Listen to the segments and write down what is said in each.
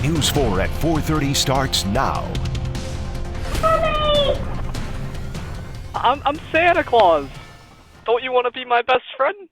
News 4 at 4:30 starts now. I'm Santa Claus. Don't you want to be my best friend?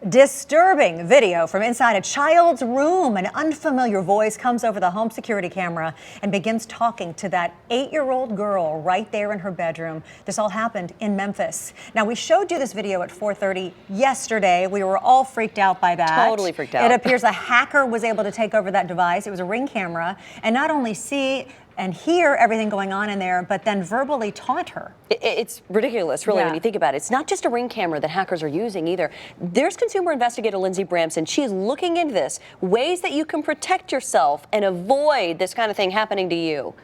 Disturbing video from inside a child's room. An unfamiliar voice comes over the home security camera and begins talking to that 8-year-old girl right there in her bedroom. This all happened in Memphis. Now, we showed you this video at 4:30 yesterday. We were all freaked out by that. Totally freaked out. It appears a hacker was able to take over that device. It was a Ring camera and not only see and hear everything going on in there, but then verbally taunt her. It's ridiculous, really, when you think about it. It's not just a Ring camera that hackers are using either. There's consumer investigator Lindsay Bramson. She is looking into this, ways that you can protect yourself and avoid this kind of thing happening to you.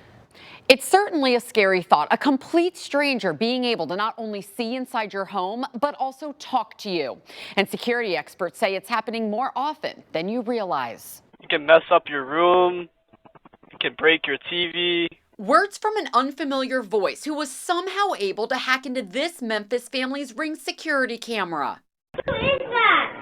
It's certainly a scary thought, a complete stranger being able to not only see inside your home, but also talk to you. And security experts say it's happening more often than you realize. You can mess up your room. You can break your TV. Words from an unfamiliar voice who was somehow able to hack into this Memphis family's Ring security camera. Who is that?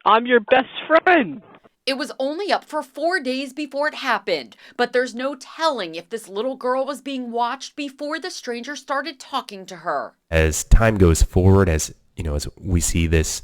I'm your best friend. It was only up for 4 days before it happened, but there's no telling if this little girl was being watched before the stranger started talking to her. As time goes forward, as we see this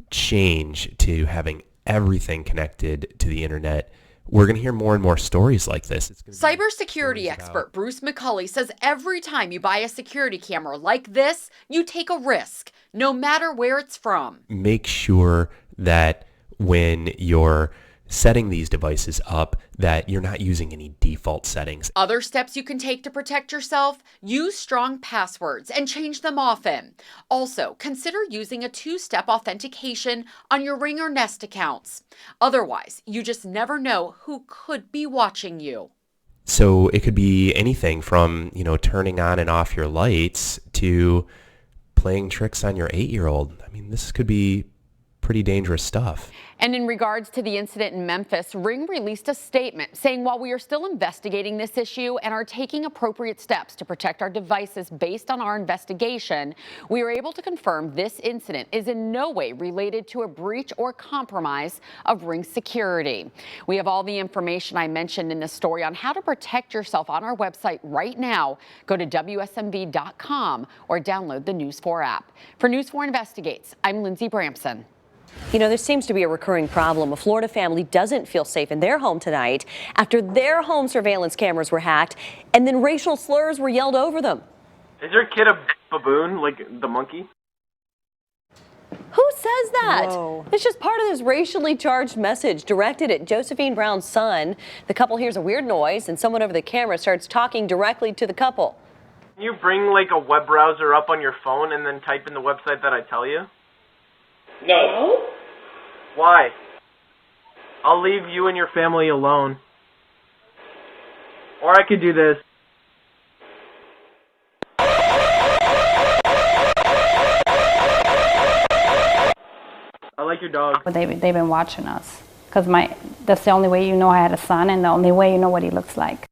change to having everything connected to the internet, we're going to hear more and more stories like this. Cybersecurity expert Bruce McCulley says every time you buy a security camera like this, you take a risk, no matter where it's from. Make sure that when you're setting these devices up, that you're not using any default settings. Other steps you can take to protect yourself: use strong passwords and change them often. Also, consider using a 2-step authentication on your Ring or Nest accounts. Otherwise, you just never know who could be watching you. So it could be anything from, turning on and off your lights to playing tricks on your 8-year-old. I mean, this could be pretty dangerous stuff. And in regards to the incident in Memphis, Ring released a statement saying while we are still investigating this issue and are taking appropriate steps to protect our devices based on our investigation, we are able to confirm this incident is in no way related to a breach or compromise of Ring security. We have all the information I mentioned in this story on how to protect yourself on our website right now. Go to WSMV.com or download the News 4 app. For News 4 Investigates, I'm Lindsay Bramson. There seems to be a recurring problem. A Florida family doesn't feel safe in their home tonight after their home surveillance cameras were hacked and then racial slurs were yelled over them. Is your kid a baboon, like the monkey? Who says that? Whoa. It's just part of this racially charged message directed at Josephine Brown's son. The couple hears a weird noise and someone over the camera starts talking directly to the couple. Can you bring like a web browser up on your phone and then type in the website that I tell you? No. Why? I'll leave you and your family alone. Or I could do this. I like your dog. They've been watching us because that's the only way you know I had a son and the only way you know what he looks like.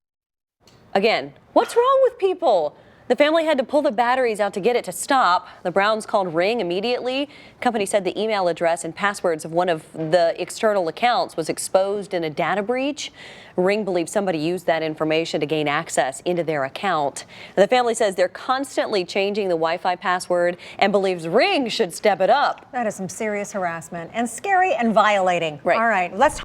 Again, what's wrong with people? The family had to pull the batteries out to get it to stop. The Browns called Ring immediately. Company said the email address and passwords of one of the external accounts was exposed in a data breach. Ring believes somebody used that information to gain access into their account. The family says they're constantly changing the Wi-Fi password and believes Ring should step it up. That is some serious harassment and scary and violating. Right. All right, let's